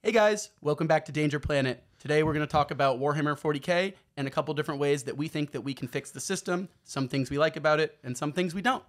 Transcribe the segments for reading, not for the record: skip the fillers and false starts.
Hey guys, welcome back to Danger Planet. Today we're going to talk about Warhammer 40k and a couple different ways that we think that we can fix the system, some things we like about it, and some things we don't.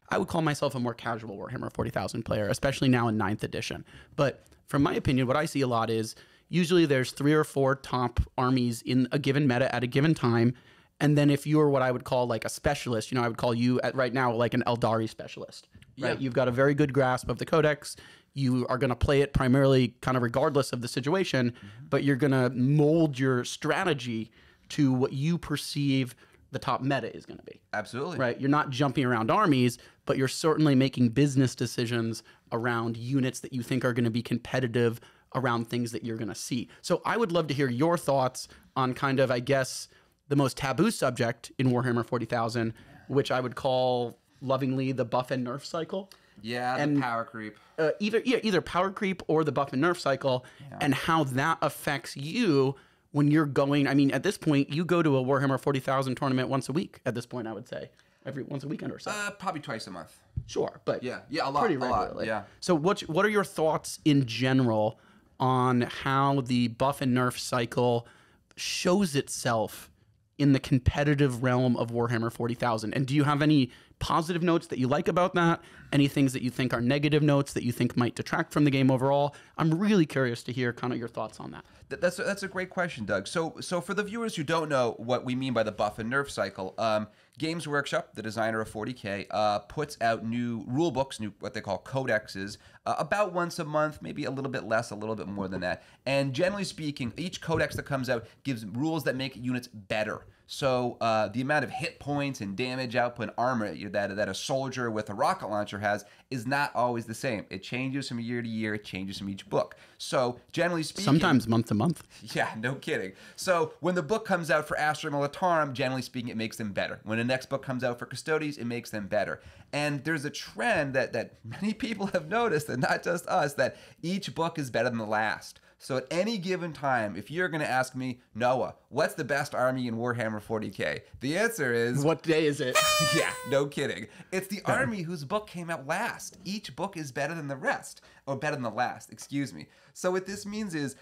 I would call myself a more casual Warhammer 40,000 player, especially now in 9th edition. But from my opinion, what I see a lot is usually there's 3 or 4 top armies in a given meta at a given time. And then if you're what I would call like a specialist, I would call you right now like an Eldari specialist, right? You've got a very good grasp of the codex. You are going to play it primarily kind of regardless of the situation, but you're going to mold your strategy to what you perceive the top meta is going to be. Absolutely. Right? You're not jumping around armies, but you're certainly making business decisions around units that you think are going to be competitive around things that you're going to see. So I would love to hear your thoughts on kind of, I guess, the most taboo subject in Warhammer 40,000, which I would call lovingly the buff and nerf cycle. Yeah, and the power creep. Either power creep or the buff and nerf cycle, and how that affects you when you're going. I mean, at this point, you go to a Warhammer 40,000 tournament once a week. At this point, I would say once a weekend or so. Probably twice a month. Sure, but yeah, a lot, pretty regularly. A lot, yeah. So what are your thoughts in general on how the buff and nerf cycle shows itself in the competitive realm of Warhammer 40,000? And do you have any positive notes that you like about that? Any things that you think are negative notes that you think might detract from the game overall? I'm really curious to hear kind of your thoughts on that. That's a great question, Doug. So for the viewers who don't know what we mean by the buff and nerf cycle, Games Workshop, the designer of 40k, puts out new rule books, new what they call codexes, about once a month, maybe a little bit less, a little bit more than that. And generally speaking, each codex that comes out gives rules that make units better. So the amount of hit points and damage output and armor that a soldier with a rocket launcher has is not always the same. It changes from year to year. It changes from each book. So generally speaking, sometimes month to month. Yeah, no kidding. So when the book comes out for Astra Militarum, generally speaking, it makes them better. When the next book comes out for Custodes, it makes them better. And there's a trend that many people have noticed, and not just us, that each book is better than the last. So at any given time, if you're going to ask me, Noah, what's the best army in Warhammer 40k? The answer is... What day is it? Yeah, no kidding. It's the army whose book came out last. Each book is better than the rest. Or better than the last, excuse me. So what this means is...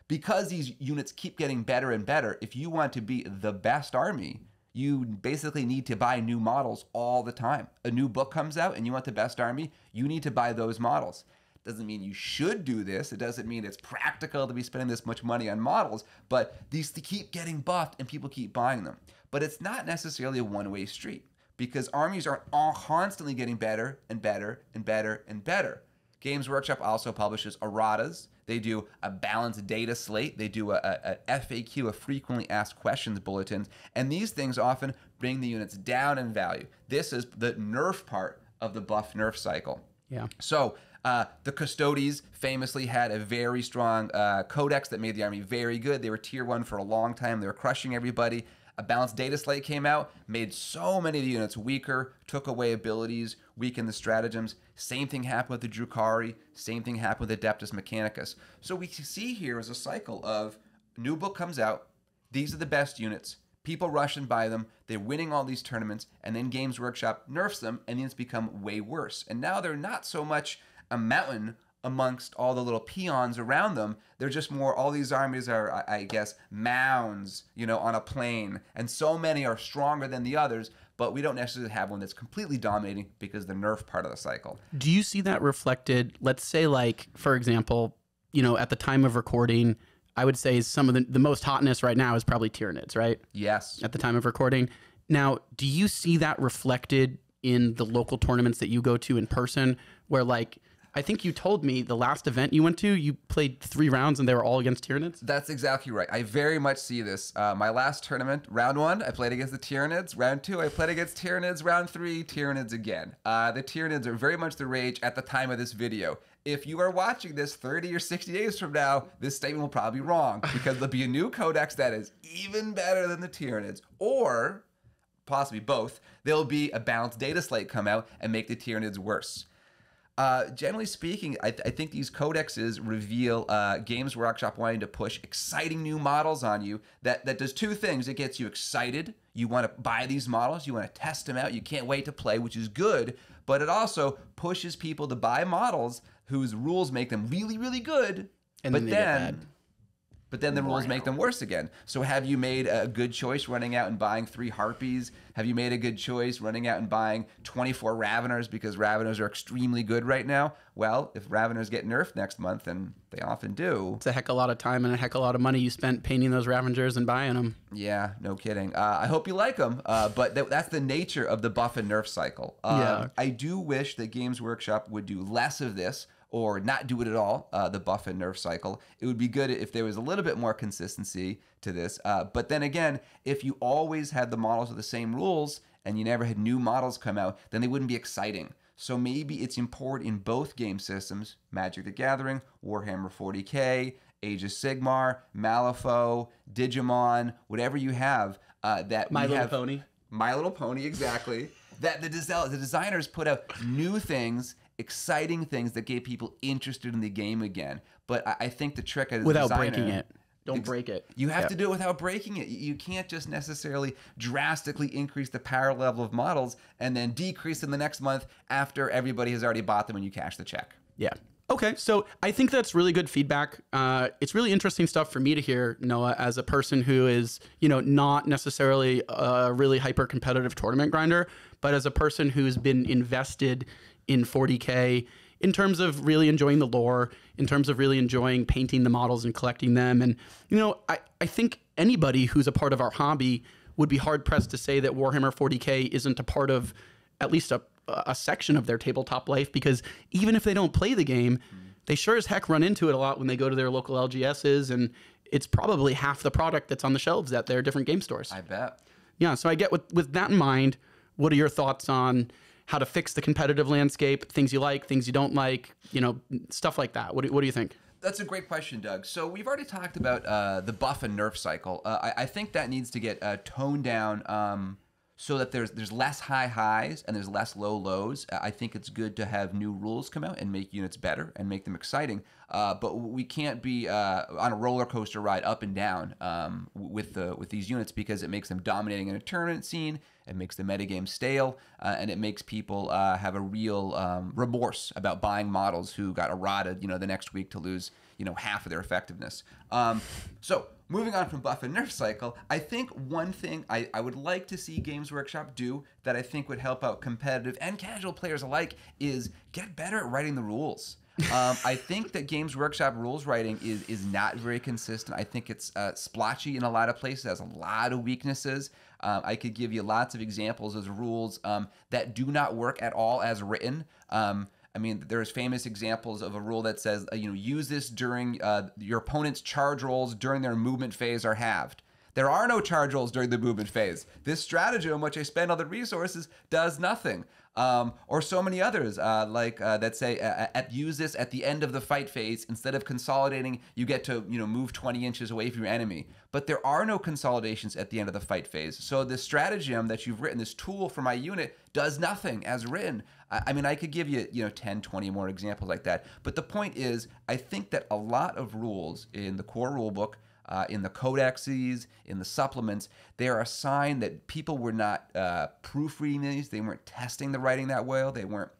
because these units keep getting better and better, if you want to be the best army, you basically need to buy new models all the time. A new book comes out and you want the best army, you need to buy those models. Doesn't mean you should do this. It doesn't mean it's practical to be spending this much money on models, but these keep getting buffed and people keep buying them. But it's not necessarily a one-way street because armies are all constantly getting better and better and better and better. Games Workshop also publishes erratas. They do a balanced data slate. They do a FAQ, a frequently asked questions bulletins. And these things often bring the units down in value. This is the nerf part of the buff nerf cycle. Yeah. So the Custodes famously had a very strong codex that made the army very good. They were tier 1 for a long time. They were crushing everybody. A balanced data slate came out, made so many of the units weaker, took away abilities, weakened the stratagems. Same thing happened with the Drukhari. Same thing happened with Adeptus Mechanicus. So we see here is a cycle of new book comes out. These are the best units. People rush and buy them. They're winning all these tournaments. And then Games Workshop nerfs them, and the units become way worse. And now they're not so much a mountain amongst all the little peons around them. They're just more, all these armies are, I guess, mounds, on a plain. And so many are stronger than the others, but we don't necessarily have one that's completely dominating because the nerf part of the cycle. Do you see that reflected, let's say like, for example, at the time of recording, I would say some of the most hotness right now is probably Tyranids, right? Yes. At the time of recording. Now, do you see that reflected in the local tournaments that you go to in person where like, I think you told me the last event you went to, you played 3 rounds and they were all against Tyranids? That's exactly right. I very much see this. My last tournament, round 1, I played against the Tyranids. Round 2, I played against Tyranids. Round 3, Tyranids again. The Tyranids are very much the rage at the time of this video. If you are watching this 30 or 60 days from now, this statement will probably be wrong because there'll be a new codex that is even better than the Tyranids, or possibly both. There'll be a balanced data slate come out and make the Tyranids worse. Generally speaking, I think these codexes reveal Games Workshop wanting to push exciting new models on you. That does two things. It gets you excited. You want to buy these models. You want to test them out. You can't wait to play, which is good. But it also pushes people to buy models whose rules make them really, really good. And But then the rules make them worse again. So have you made a good choice running out and buying 3 Harpies? Have you made a good choice running out and buying 24 Raveners because Raveners are extremely good right now? Well, if Raveners get nerfed next month, and they often do. It's a heck of a lot of time and a heck of a lot of money you spent painting those Ravengers and buying them. Yeah, no kidding. I hope you like them, but that's the nature of the buff and nerf cycle. Yeah. I do wish that Games Workshop would do less of this, or not do it at all, the buff and nerf cycle. It would be good if there was a little bit more consistency to this. But then again, if you always had the models with the same rules and you never had new models come out, then they wouldn't be exciting. So maybe it's important in both game systems, Magic the Gathering, Warhammer 40K, Age of Sigmar, Malifaux, Digimon, whatever you have, that My Little Pony. My Little Pony, exactly. That the designers put out new things, exciting things that get people interested in the game again. But I think the trick as a Without designer, breaking it. Don't break it. You have to do it without breaking it. You can't just necessarily drastically increase the power level of models and then decrease in the next month after everybody has already bought them and you cash the check. Yeah. Okay, so I think that's really good feedback. It's really interesting stuff for me to hear, Noah, as a person who is, not necessarily a really hyper competitive tournament grinder, but as a person who's been invested in 40K in terms of really enjoying the lore, in terms of really enjoying painting the models and collecting them. And, I think anybody who's a part of our hobby would be hard pressed to say that Warhammer 40K isn't a part of at least a section of their tabletop life, because even if they don't play the game, they sure as heck run into it a lot when they go to their local LGSs, and it's probably half the product that's on the shelves at their different game stores. I bet. Yeah, so I get with that in mind, what are your thoughts on how to fix the competitive landscape, things you like, things you don't like, stuff like that? What do you think? That's a great question, Doug. So we've already talked about the buff and nerf cycle. I think that needs to get toned down so that there's less high highs and there's less low lows. I think it's good to have new rules come out and make units better and make them exciting. But we can't be on a roller coaster ride up and down with these units, because it makes them dominating in a tournament scene. It makes the metagame stale, and it makes people have a real remorse about buying models who got eroded, the next week to lose, half of their effectiveness. So moving on from buff and nerf cycle, I think one thing I would like to see Games Workshop do that I think would help out competitive and casual players alike is get better at writing the rules. I think that Games Workshop rules writing is not very consistent. I think it's splotchy in a lot of places, has a lot of weaknesses. I could give you lots of examples of rules that do not work at all as written. There's famous examples of a rule that says, use this during your opponent's charge rolls during their movement phase are halved. There are no charge rolls during the movement phase. This stratagem, which I spend all the resources, does nothing. Or so many others, that say, use this at the end of the fight phase. Instead of consolidating, you get to move 20 inches away from your enemy. But there are no consolidations at the end of the fight phase. So this stratagem that you've written, this tool for my unit, does nothing as written. I could give you 10, 20 more examples like that. But the point is, I think that a lot of rules in the core rulebook, in the codexes, in the supplements, they are a sign that people were not proofreading these. They weren't testing the writing that well. They weren't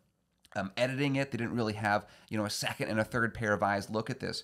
editing it. They didn't really have a second and a third pair of eyes look at this.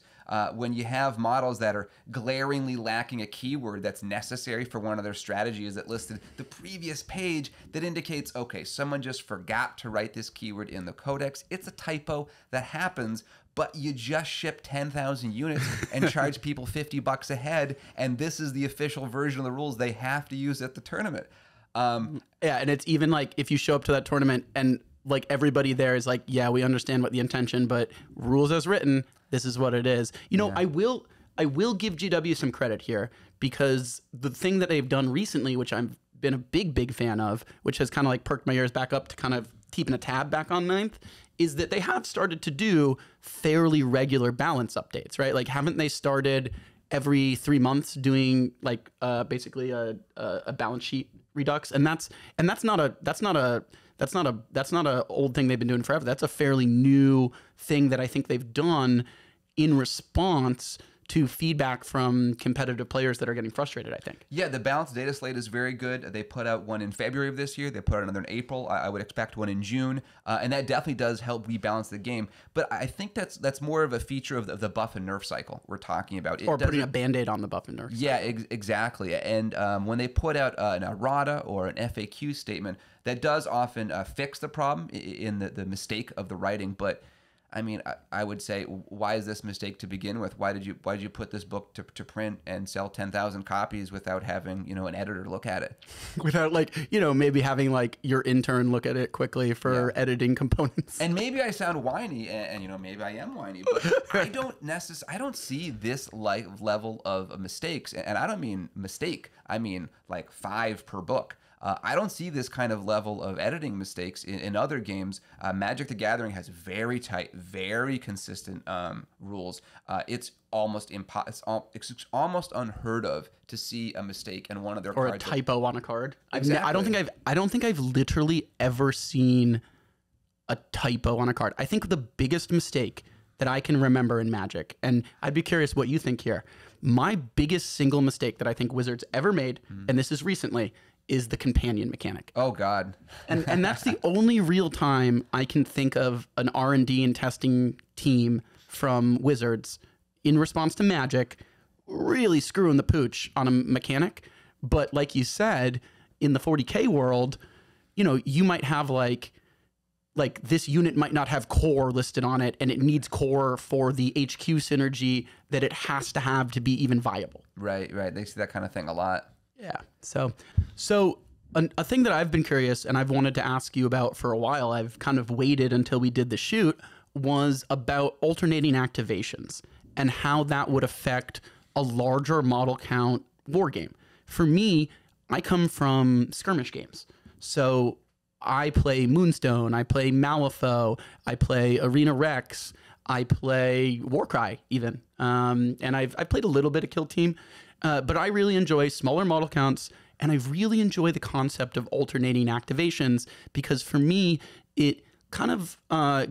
When you have models that are glaringly lacking a keyword that's necessary for one of their strategies that listed the previous page, that indicates, okay, someone just forgot to write this keyword in the codex. It's a typo that happens, but you just shipped 10,000 units and charge people $50 a head, and this is the official version of the rules they have to use at the tournament. Yeah, and it's even like if you show up to that tournament and like everybody there is like, yeah, we understand what the intention, but rules as written, this is what it is. Yeah. I will give GW some credit here, because the thing that they've done recently, which I've been a big fan of, which has kind of like perked my ears back up to kind of keeping a tab back on Ninth, is that they have started to do fairly regular balance updates, right? Like, haven't they started every 3 months doing like basically a balance sheet redux, and that's not a old thing they've been doing forever. That's a fairly new thing that I think they've done in response to feedback from competitive players that are getting frustrated, I think. Yeah, the balanced data slate is very good. They put out one in February of this year. They put out another in April. I would expect one in June. And that definitely does help rebalance the game. But I think that's more of a feature of the buff and nerf cycle we're talking about. Or putting a Band-Aid on the buff and nerf. Yeah, exactly. And when they put out an errata or an FAQ statement, that does often fix the problem in the mistake of the writing. But I mean, I would say, why is this mistake to begin with? Why did you put this book to print and sell 10,000 copies without having, an editor look at it? Without maybe having your intern look at it quickly for editing components. And maybe I sound whiny, and maybe I am whiny, but I don't see this level of mistakes, and I don't mean mistake. I mean 5 per book. I don't see this kind of level of editing mistakes in other games. Magic the Gathering has very tight, very consistent rules. It's almost unheard of to see a mistake in one of their cards. Or a typo on a card. Exactly. I don't think I've literally ever seen a typo on a card. I think the biggest mistake that I can remember in Magic, and I'd be curious what you think here, my biggest single mistake that I think Wizards ever made, and this is recently, is the companion mechanic. Oh God. and that's the only real time I can think of an R&D and testing team from Wizards in response to Magic really screwing the pooch on a mechanic. But like you said, in the 40K world, you might have like this unit might not have core listed on it, and it needs core for the HQ synergy that it has to have to be even viable. Right. They see that kind of thing a lot. Yeah. So a thing that I've been curious and I've wanted to ask you about for a while, I've kind of waited until we did the shoot, was about alternating activations and how that would affect a larger model count war game. For me, I come from skirmish games. So I play Moonstone, I play Malifaux, I play Arena Rex, I play Warcry even. And I've played a little bit of Kill Team. But I really enjoy smaller model counts, and I really enjoy the concept of alternating activations because for me, it kind of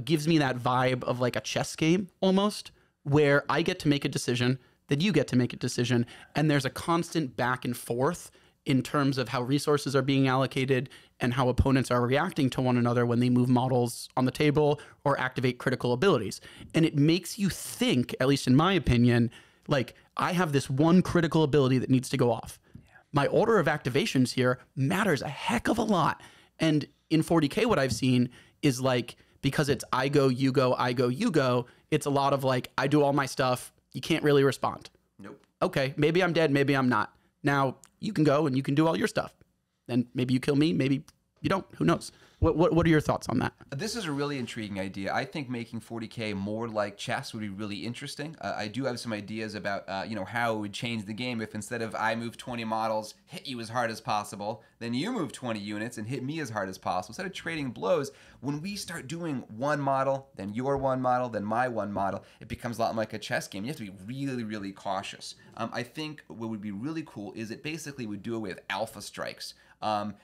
gives me that vibe of like a chess game almost, where I get to make a decision, then you get to make a decision, and there's a constant back and forth in terms of how resources are being allocated and how opponents are reacting to one another when they move models on the table or activate critical abilities. And it makes you think, at least in my opinion, I have this one critical ability that needs to go off. Yeah. My order of activations here matters a heck of a lot. And in 40K, what I've seen is because it's I go, you go, I go, you go, it's a lot of I do all my stuff. You can't really respond. Nope. Okay, maybe I'm dead, maybe I'm not. Now you can go and you can do all your stuff. Then maybe you kill me, maybe you don't. Who knows? What are your thoughts on that? This is a really intriguing idea. I think making 40K more like chess would be really interesting. I do have some ideas about how it would change the game if instead of I move 20 models, hit you as hard as possible, then you move 20 units and hit me as hard as possible. Instead of trading blows, when we start doing one model, then your one model, then my one model, it becomes a lot like a chess game. You have to be really, really cautious. I think what would be really cool is it basically would do away with alpha strikes.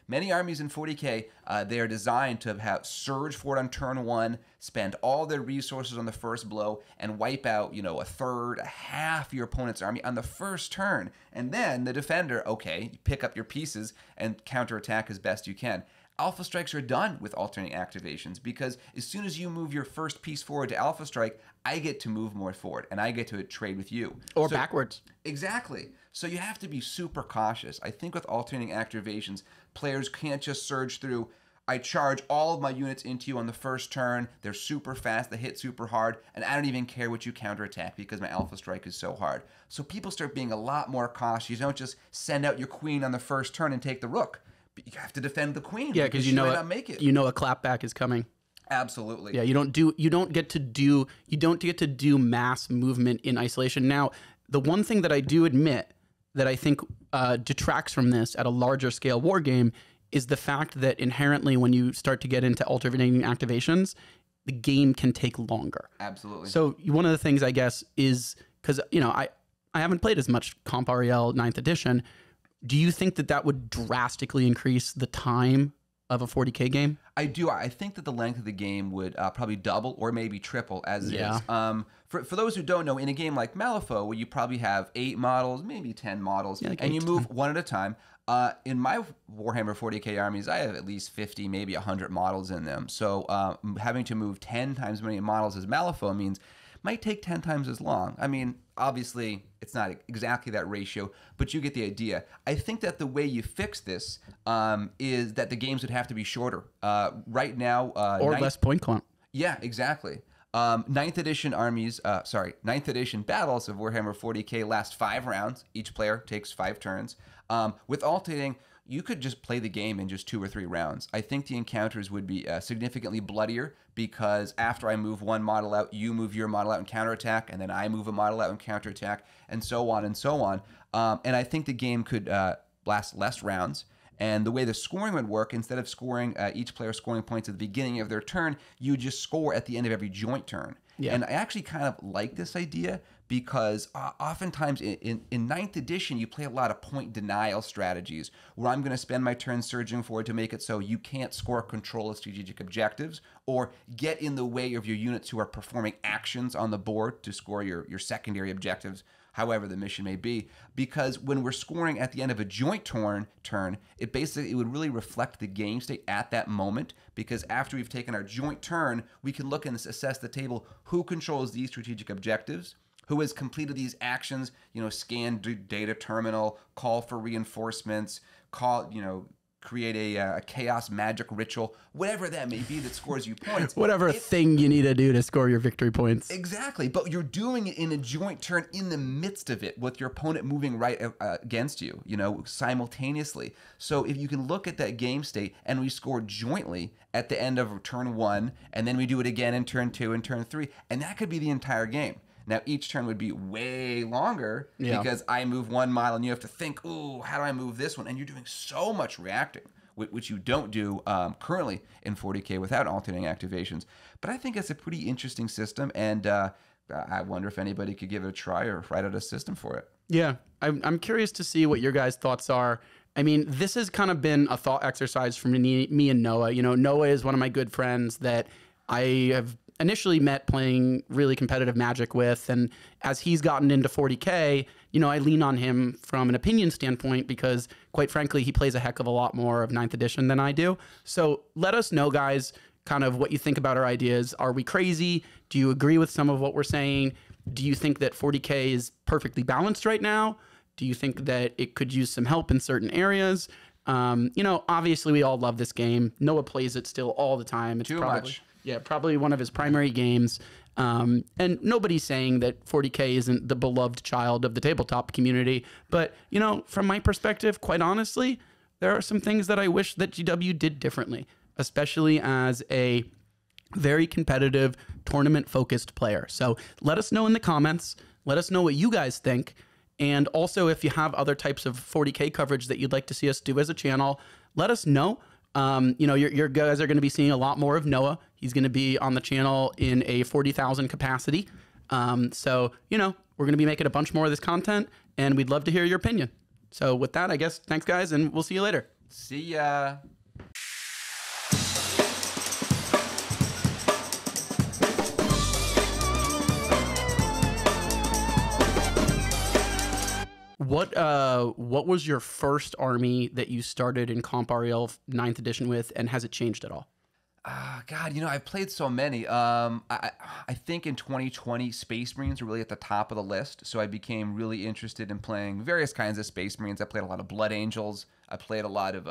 Many armies in 40K, they are designed to have surge forward on turn 1, spend all their resources on the first blow, and wipe out, a third, a half your opponent's army on the first turn. And then the defender, okay, you pick up your pieces and counterattack as best you can. Alpha strikes are done with alternating activations because as soon as you move your first piece forward to alpha strike, I get to move more forward and I get to trade with you. Or backwards. Exactly. So you have to be super cautious. I think with alternating activations, players can't just surge through. I charge all of my units into you on the first turn. They're super fast. They hit super hard. And I don't even care what you counterattack because my alpha strike is so hard. So people start being a lot more cautious. You don't just send out your queen on the first turn and take the rook. But you have to defend the queen. Yeah, because you might not make it. You know a clapback is coming. Absolutely. Yeah, you don't get to do mass movement in isolation. Now, the one thing that I do admit that I think detracts from this at a larger scale war game is the fact that inherently when you start to get into alternating activations, the game can take longer. Absolutely. So one of the things I guess is, because I haven't played as much Comp REL 9th edition, Do you think that that would drastically increase the time of a 40K game? I do. I think that the length of the game would probably double or maybe triple as Yeah. is. For those who don't know, in a game like Malifaux, where you probably have 8 models, maybe 10 models, Yeah, like and 8 you to move 10. one at a time, in my Warhammer 40K armies, I have at least 50, maybe 100 models in them. So having to move 10 times as many models as Malifaux means might take 10 times as long. I mean, obviously, it's not exactly that ratio, but you get the idea. I think that the way you fix this is that the games would have to be shorter. Right now... Or less point count. Yeah, exactly. Ninth edition ninth edition battles of Warhammer 40K last 5 rounds. Each player takes 5 turns. With alternating, you could just play the game in just 2 or 3 rounds. I think the encounters would be significantly bloodier because after I move one model out, you move your model out and counterattack, and then I move a model out and counterattack, and so on and so on. And I think the game could last less rounds. And the way the scoring would work, instead of scoring each player scoring points at the beginning of their turn, you just score at the end of every joint turn. Yeah. And I actually kind of like this idea because oftentimes in 9th edition, you play a lot of point denial strategies where I'm going to spend my turn surging forward to make it so you can't score control of strategic objectives or get in the way of your units who are performing actions on the board to score your secondary objectives, however the mission may be. Because when we're scoring at the end of a joint turn, it would really reflect the game state at that moment, because after we've taken our joint turn, we can look and assess the table, who controls these strategic objectives, who has completed these actions, scan data terminal, call for reinforcements, create a chaos magic ritual, whatever that may be that scores you points. Whatever thing you need to do to score your victory points. Exactly, but you're doing it in a joint turn in the midst of it with your opponent moving right against you, simultaneously. So if you can look at that game state and we score jointly at the end of turn 1, and then we do it again in turn 2 and turn 3, and that could be the entire game. Now, each turn would be way longer because I move one mile and you have to think, ooh, how do I move this one? And you're doing so much reacting, which you don't do currently in 40K without alternating activations. But I think it's a pretty interesting system, and I wonder if anybody could give it a try or write out a system for it. Yeah, I'm curious to see what your guys' thoughts are. I mean, this has kind of been a thought exercise for me and Noah. Noah is one of my good friends that I have initially met playing really competitive Magic with, and as he's gotten into 40K, I lean on him from an opinion standpoint because, quite frankly, he plays a heck of a lot more of 9th edition than I do. So let us know, guys, kind of what you think about our ideas. Are we crazy? Do you agree with some of what we're saying? Do you think that 40K is perfectly balanced right now? Do you think that it could use some help in certain areas? Obviously we all love this game. Noah plays it still all the time. It's Too probably much. Yeah, probably one of his primary games. And nobody's saying that 40K isn't the beloved child of the tabletop community. But, from my perspective, quite honestly, there are some things that I wish that GW did differently, especially as a very competitive, tournament-focused player. So let us know in the comments. Let us know what you guys think. And also, if you have other types of 40K coverage that you'd like to see us do as a channel, let us know. Your guys are going to be seeing a lot more of Noah. He's going to be on the channel in a 40,000 capacity. So, we're going to be making a bunch more of this content, and we'd love to hear your opinion. So with that, I guess, thanks, guys, and we'll see you later. See ya. What was your first army that you started in Comp REL 9th edition with, and has it changed at all? God, I've played so many. I think in 2020, Space Marines were really at the top of the list, so I became really interested in playing various kinds of Space Marines. I played a lot of Blood Angels. I played a lot of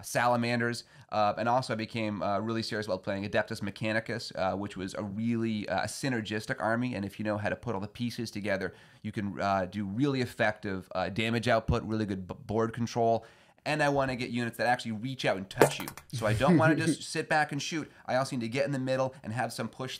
Salamanders, and also I became really serious about playing Adeptus Mechanicus, which was a really synergistic army, and if you know how to put all the pieces together, you can do really effective damage output, really good board control. And I want to get units that actually reach out and touch you. So I don't want to just sit back and shoot. I also need to get in the middle and have some push through.